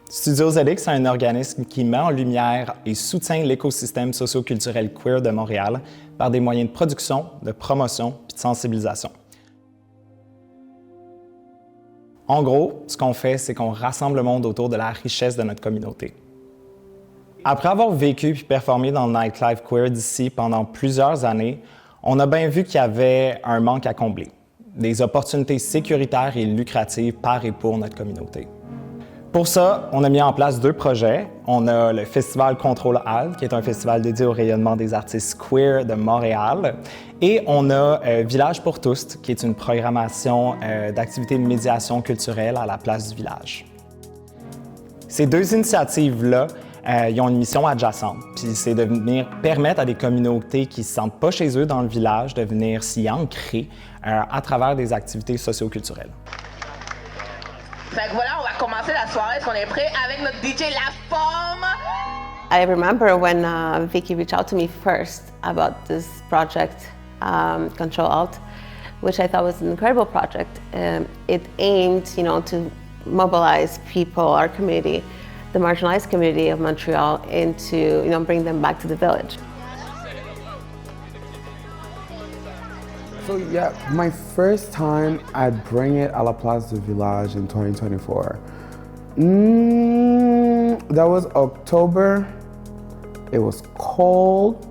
Studio ZX est un organisme qui met en lumière et soutient l'écosystème socio-culturel queer de Montréal par des moyens de production, de promotion et de sensibilisation. En gros, ce qu'on fait, c'est qu'on rassemble le monde autour de la richesse de notre communauté. Après avoir vécu et performé dans le nightlife queer d'ici pendant plusieurs années, on a bien vu qu'il y avait un manque à combler, des opportunités sécuritaires et lucratives par et pour notre communauté. Pour ça, on a mis en place 2 projets. On a le Festival Contrôle Alt, qui est un festival dédié au rayonnement des artistes queer de Montréal. Et on a Village pour tous, qui est une programmation d'activités de médiation culturelle à la place du village. Ces 2 initiatives-là, ils ont une mission adjacente, puis c'est de venir permettre à des communautés qui ne se sentent pas chez eux dans le village de venir s'y ancrer à travers des activités socio-culturelles. Fait que voilà, on va commencer la soirée. Est-ce qu'on est prêt avec notre DJ La Forme? I remember when Vicky reached out to me first about this project, Control Alt, which I thought was an incredible project. It aimed, to mobilize people, our community, the marginalized community of Montreal, into, bring them back to the village. So yeah, my first time I'd bring it à la Place du Village in 2024. That was October. It was cold.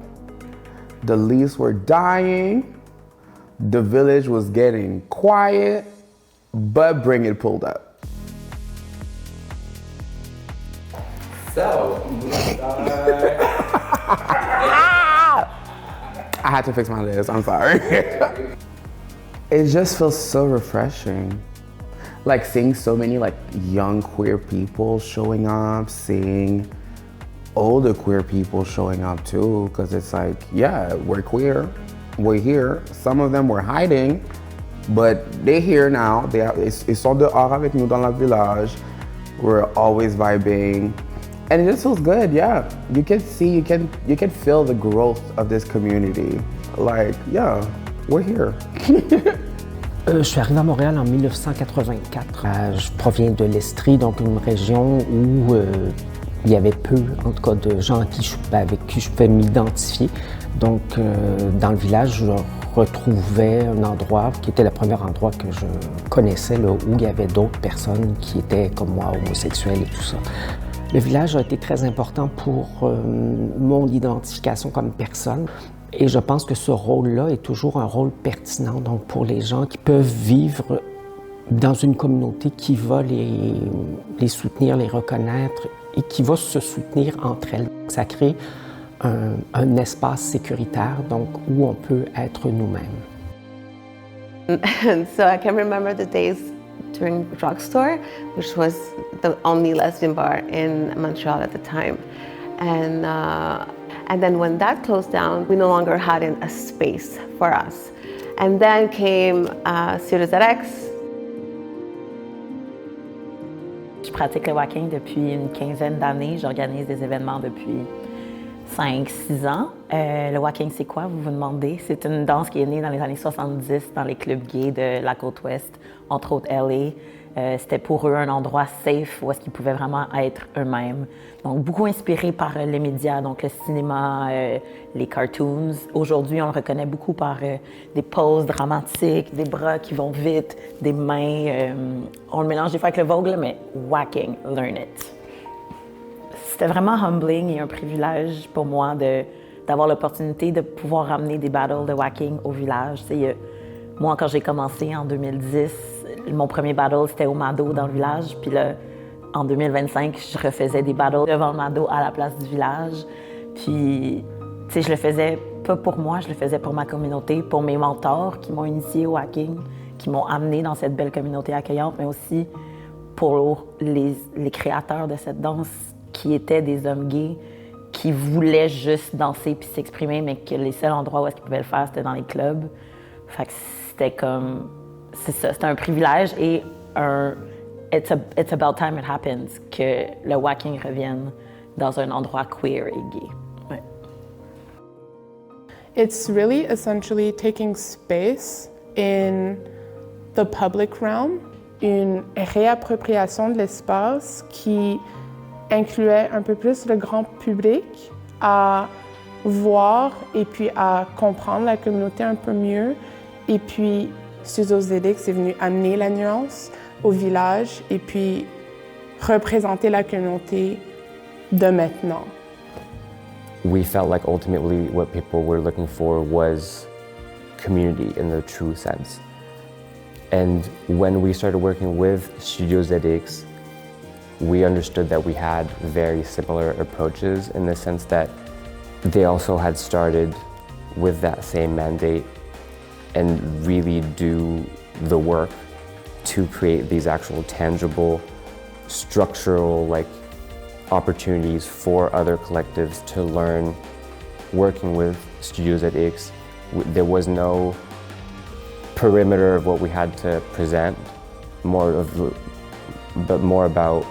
The leaves were dying. The village was getting quiet, but Bring It pulled up. So, I had to fix my list, I'm sorry. It just feels so refreshing. Like seeing so many young queer people showing up, seeing older queer people showing up too, because it's like, yeah, we're queer, we're here. Some of them were hiding, but they're here now. Ils sont dehors avec nous dans le village. We're always vibing. And it just feels good, yeah. You can see, you can feel the growth of this community. Like, yeah, we're here. Je suis arrivé à Montréal en 1984. Je proviens de l'Estrie, donc une région où il y avait peu, en tout cas, de gens avec qui je pouvais m'identifier. Donc, dans le village, je retrouvais un endroit qui était le premier endroit que je connaissais, là, où il y avait d'autres personnes qui étaient comme moi, homosexuels et tout ça. Le village a été très important pour mon identification comme personne et je pense que ce rôle-là est toujours un rôle pertinent donc pour les gens qui peuvent vivre dans une communauté qui va les soutenir, les reconnaître et qui va se soutenir entre elles. Ça crée un espace sécuritaire donc où on peut être nous-mêmes. And so I can remember the days during Drugstore, which was the only lesbian bar in Montreal at the time. And then when that closed down, we no longer had a space for us. And then came Studio ZX. Je pratique le walking depuis une quinzaine d'années. J'organise des événements depuis 5-6 ans. Le walking, c'est quoi, vous vous demandez? C'est une danse qui est née dans les années 70 dans les clubs gays de la côte ouest, entre autres LA. C'était pour eux un endroit safe où est-ce qu'ils pouvaient vraiment être eux-mêmes. Donc, beaucoup inspiré par les médias, donc le cinéma, les cartoons. Aujourd'hui, on le reconnaît beaucoup par des poses dramatiques, des bras qui vont vite, des mains. On le mélange des fois avec le Vogue, mais whacking, learn it. C'était vraiment humbling et un privilège pour moi d'avoir l'opportunité de pouvoir ramener des battles de whacking au village. Moi, quand j'ai commencé en 2010, mon premier battle, c'était au Mado dans le village. Puis là, en 2025, je refaisais des battles devant le Mado à la place du village. Puis, tu sais, je le faisais pas pour moi, je le faisais pour ma communauté, pour mes mentors qui m'ont initié au hacking, qui m'ont amené dans cette belle communauté accueillante, mais aussi pour les créateurs de cette danse qui étaient des hommes gays qui voulaient juste danser puis s'exprimer, mais que les seuls endroits où est-ce qu'ils pouvaient le faire, c'était dans les clubs. Fait que c'était comme... C'est ça, c'était un privilège et it's about time it happens que le whacking revienne dans un endroit queer et gay. Ouais. It's really essentially taking space in the public realm, une réappropriation de l'espace qui incluait un peu plus le grand public à voir et puis à comprendre la communauté un peu mieux. Et puis, Studio ZX est venu amener la nuance au village et puis représenter la communauté de maintenant. We felt like ultimately what people were looking for was community in the true sense. And when we started working with Studio ZX, we understood that we had very similar approaches in the sense that they also had started with that same mandate and really do the work to create these actual tangible, structural opportunities for other collectives to learn working with Studio ZX. There was no perimeter of what we had to present, but more about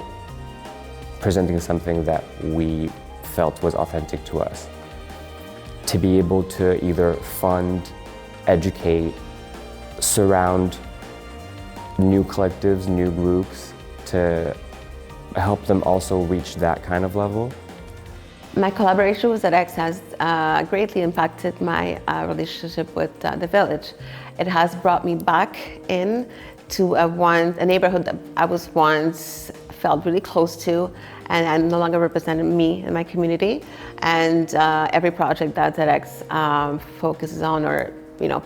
presenting something that we felt was authentic to us. To be able to either fund, educate, surround new collectives, new groups, to help them also reach that kind of level. My collaboration with ZX has greatly impacted my relationship with the village. It has brought me back in to a neighborhood that I was once felt really close to, and no longer represented me and my community. And every project that ZX focuses on or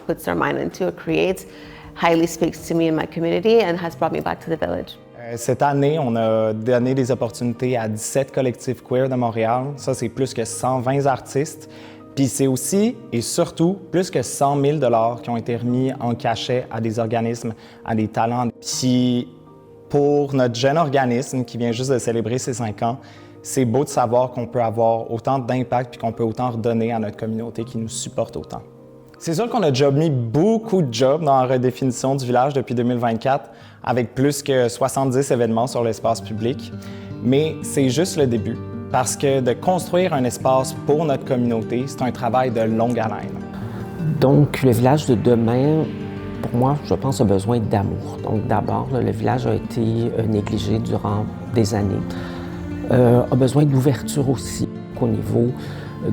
puts their mind into or creates highly speaks to me and my community and has brought me back to the village. Cette année, on a donné des opportunités à 17 collectifs queer de Montréal. Ça, c'est plus que 120 artistes. Puis c'est aussi et surtout plus que 100 000 $ qui ont été remis en cachet à des organismes, à des talents. Puis pour notre jeune organisme qui vient juste de célébrer ses 5 ans, c'est beau de savoir qu'on peut avoir autant d'impact puis qu'on peut autant redonner à notre communauté qui nous supporte autant. C'est sûr qu'on a déjà mis beaucoup de jobs dans la redéfinition du village depuis 2024, avec plus que 70 événements sur l'espace public, mais c'est juste le début, parce que de construire un espace pour notre communauté, c'est un travail de longue haleine. Donc, le village de demain, pour moi, je pense, a besoin d'amour. Donc, d'abord, le village a été négligé durant des années. A besoin d'ouverture aussi au niveau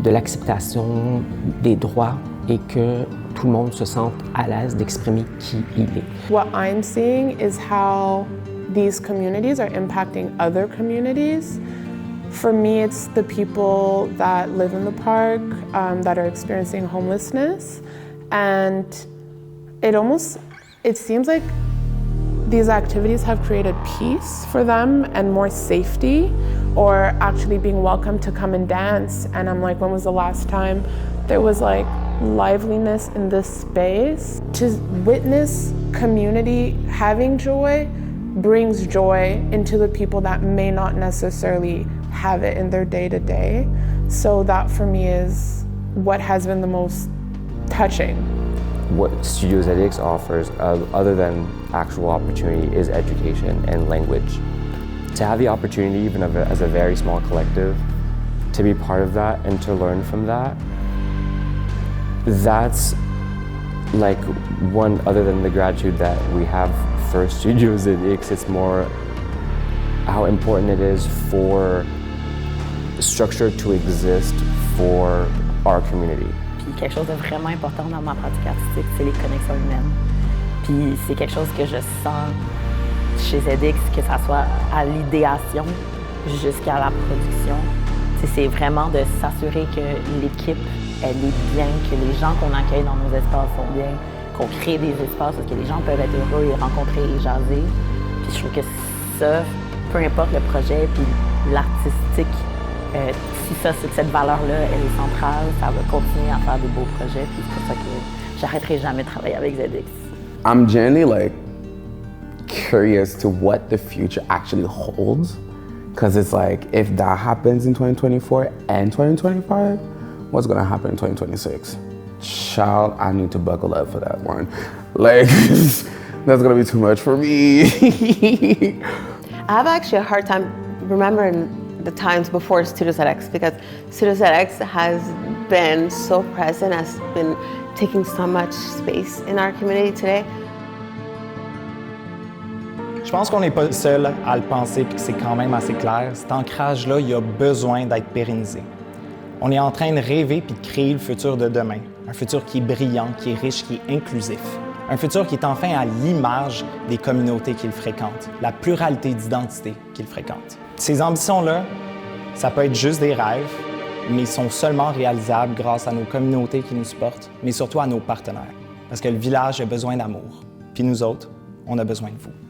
de l'acceptation des droits et que tout le monde se sente à l'aise d'exprimer qui il est. What I'm seeing is how these communities are impacting other communities. For me, it's the people that live in the park that are experiencing homelessness. And it seems like these activities have created peace for them and more safety, or actually being welcome to come and dance. And I'm like, when was the last time there was liveliness in this space? To witness community having joy brings joy into the people that may not necessarily have it in their day-to-day. So that for me is what has been the most touching. What Studio ZX offers, other than actual opportunity, is education and language. To have the opportunity, even as a very small collective, to be part of that and to learn from that, that's one, other than the gratitude that we have for Studio ZX, it's more how important it is for structure to exist for our community. Puis quelque chose de vraiment important dans ma pratique artistique, c'est les connexions humaines. Puis c'est quelque chose que je sens chez ZX, que ça soit à l'idéation jusqu'à la production. C'est vraiment de s'assurer que l'équipe, elle est bien, que les gens qu'on accueille dans nos espaces sont bien, qu'on crée des espaces où les gens peuvent être heureux et rencontrer et jaser. Puis je trouve que ça, peu importe le projet, puis l'artistique, si cette valeur-là, elle est centrale, ça va continuer à faire des beaux projets. Puis c'est pour ça que j'arrêterai jamais de travailler avec ZX. I'm genuinely curious to what the future actually holds. Because it's if that happens in 2024 and 2025, what's gonna happen in 2026? Child, I need to buckle up for that one. That's gonna be too much for me. I have actually a hard time remembering the times before Studio ZX, because Studio ZX has been so present, has been taking so much space in our community today. Je pense qu'on n'est pas seul à le penser et que c'est quand même assez clair. Cet ancrage-là, il a besoin d'être pérennisé. On est en train de rêver puis de créer le futur de demain. Un futur qui est brillant, qui est riche, qui est inclusif. Un futur qui est enfin à l'image des communautés qu'il fréquente, la pluralité d'identités qu'il fréquente. Ces ambitions-là, ça peut être juste des rêves, mais ils sont seulement réalisables grâce à nos communautés qui nous supportent, mais surtout à nos partenaires. Parce que le village a besoin d'amour. Puis nous autres, on a besoin de vous.